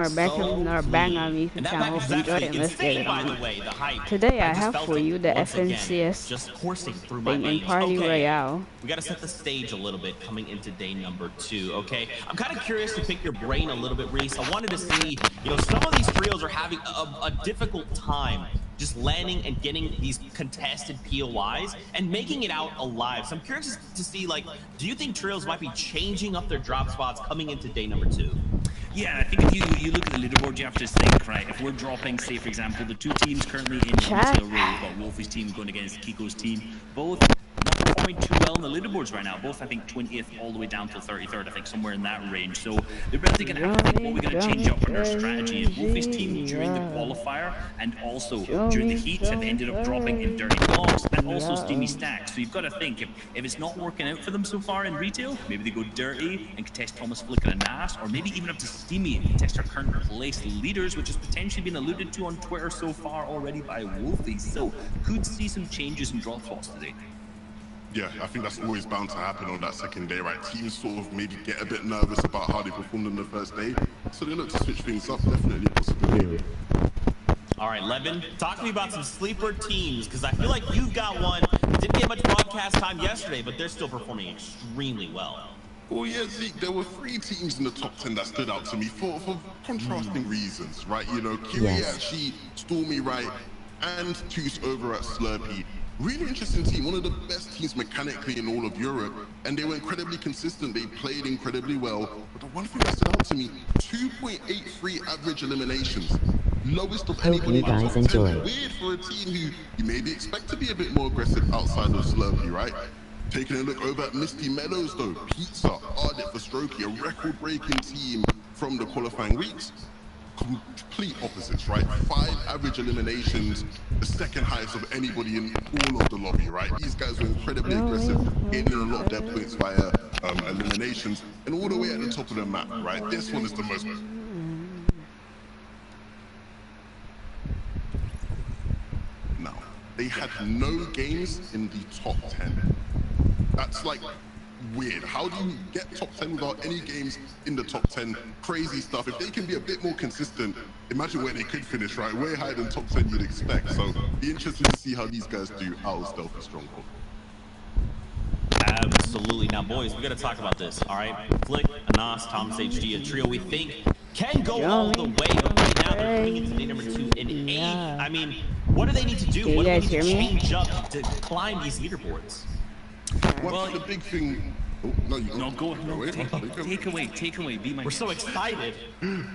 Or back to another bang on me And that channel. package is Hope you enjoy it actually and let's get insane, it by the on. way, the hype. Today I I just have felt for it you the once again, FNCS just coursing through my thing in veins. Party Okay, Royale. we got to set the stage a little bit coming into day number 2, okay? I'm kind of curious to pick your brain a little bit, Reese. I wanted to see, some of these trios are having a difficult time just landing and getting these contested POIs and making it out alive. So I'm curious to see, do you think trios might be changing up their drop spots coming into day number 2? Yeah, I think if you look at the leaderboard, you have to think, right, if we're dropping, say, for example, the two teams currently in retail row, we've got Wolfie's team going against Kiko's team, both not performing too well in the leaderboards right now, both, I think, 20th all the way down to 33rd, I think, somewhere in that range. So they're basically going to have to think what we're going to change up in our strategy. And Wolfie's team, during the qualifier and also during the heats, have ended up dropping in dirty blocks and also steamy stacks. So you've got to think, if it's not working out for them so far in retail, maybe they go dirty and contest Thomas Flicker and Nas, or maybe even up to steamy and contest our current place leaders, which has potentially been alluded to on Twitter so far already by Wolfie. So could see some changes in drop spots today. Yeah, I think that's always bound to happen on that second day, right? Teams sort of maybe get a bit nervous about how they performed on the first day, so they look to switch things up. Definitely a possibility. All right, Levin, talk to me about some sleeper teams, because I feel like you've got one. Didn't get much broadcast time yesterday, but they're still performing extremely well. Well, yeah, Zeke, there were 3 teams in the top 10 that stood out to me for contrasting reasons, right? Kiriachi, Stormy, right, and Toos over at Slurpee. Really interesting team, one of the best teams mechanically in all of Europe, and they were incredibly consistent. They played incredibly well. But the one thing that stood out to me, 2.83 average eliminations. Lowest of anybody in the top 10. Weird for a team who you maybe expect to be a bit more aggressive outside of Slurpee, right? Taking a look over at Misty Meadows, though, Pizza, Ardit for Strokey, a record-breaking team from the qualifying weeks. Complete opposites, right? 5 average eliminations, the second highest of anybody in all of the lobby, right? These guys were incredibly aggressive, getting a lot of their points via eliminations, and all the way at the top of the map, right? This one is the most... Now, they had no games in the top 10. That's like weird. How do you get top 10 without any games in the top 10? Crazy stuff. If they can be a bit more consistent, imagine where they could finish, right? Way higher than top 10 you'd expect. So be interested to see how these guys do out of Stealthy Stronghold. Absolutely. Now, boys, we got to talk about this, all right? Flick, Anas, Thomas HD, a trio we think can go all the way, but right now they're coming into day number 2 in 8. I mean, what do they need to do? What do they need to change up to climb these leaderboards? Well, the big thing... Oh, no, go ahead. Take away. Be my We're so excited.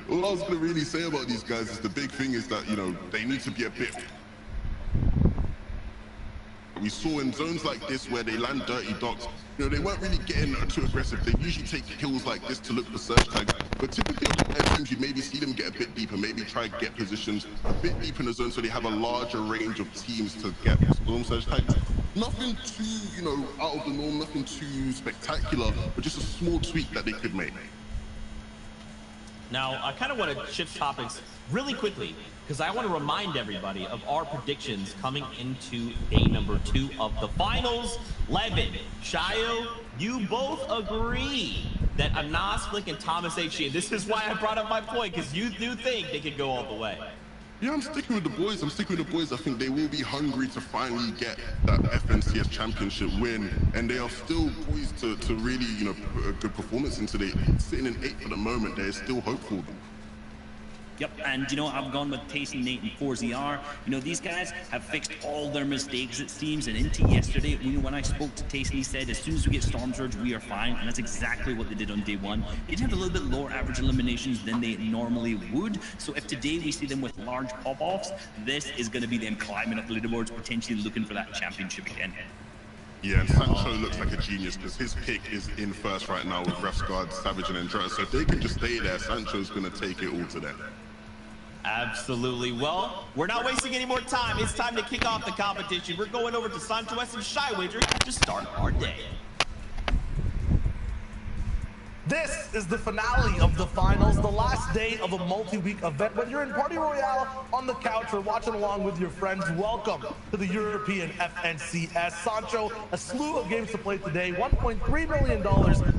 All I was going to really say about these guys is the big thing is that, they need to be a bit... We saw in zones like this where they land dirty dots, they weren't really getting too aggressive. They usually take kills like this to look for search tags. But typically on their teams, you maybe see them get a bit deeper, maybe try to get positions a bit deep in the zone so they have a larger range of teams to get storm search tags. Nothing too, out of the norm, nothing too spectacular, but just a small tweak that they could make. Now, I kind of want to shift topics really quickly, because I want to remind everybody of our predictions coming into day number 2 of the finals. Levin, Shayo, you both agree that Anas, Flick, and Thomas HD, this is why I brought up my point, because you do think they could go all the way. Yeah, I'm sticking with the boys. I think they will be hungry to finally get that FNCS championship win, and they are still poised to really, put a good performance into it. Sitting in 8th for the moment, they're still hopeful. Yep, and I've gone with Tayson, Nate, and 4ZR. These guys have fixed all their mistakes, it seems, and into yesterday, when I spoke to Tayson, he said, as soon as we get Storm Surge, we are fine, and that's exactly what they did on day 1. They did have a little bit lower average eliminations than they normally would, so if today we see them with large pop-offs, this is going to be them climbing up the leaderboards, potentially looking for that championship again. Yeah, and Sancho looks like a genius because his pick is in first right now with Refsguard, Savage, and Endurance, so if they can just stay there, Sancho's going to take it all to them. Absolutely. Well, we're not wasting any more time. It's time to kick off the competition. We're going over to Sancho S and Shy Wager to start our day. This is the finale of the finals, the last day of a multi-week event. Whether you're in Party Royale, on the couch, or watching along with your friends, welcome to the European FNCS. Sancho, a slew of games to play today, $1.3 million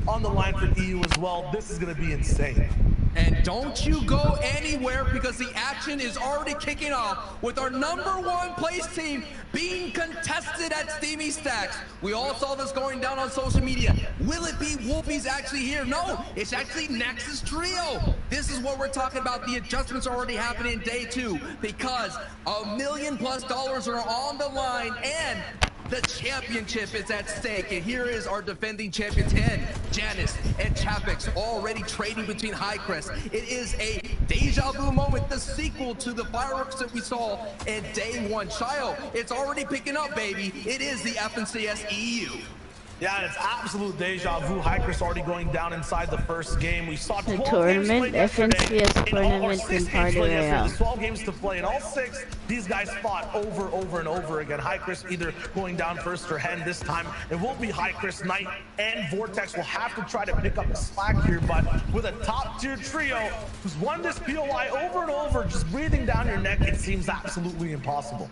on the line for EU as well. This is going to be insane. And don't you go anywhere because the action is already kicking off with our #1 place team being contested at Steamy Stacks. We all saw this going down on social media. Will it be Wolfies actually here? No, it's actually Nexus Trio. This is what we're talking about. The adjustments are already happening in day 2 because $1 million+ are on the line and the championship is at stake. And here is our defending champion 10, Janice and Chapix already trading between Highcrest. It is a deja vu moment, the sequel to the fireworks that we saw in day 1. Shio, it's already picking up, baby. It is the FNCS EU. Yeah, it's absolute deja vu. Highcrest already going down inside the first game. We saw 12 tournament, games played FNCS tournament in Party Royale. There's 12 games to play, and all 6, these guys fought over and over again. Highcrest either going down first or Hen this time. It won't be Highcrest. Knight and Vortex will have to try to pick up the slack here, but with a top-tier trio who's won this POI over and over, just breathing down your neck, it seems absolutely impossible.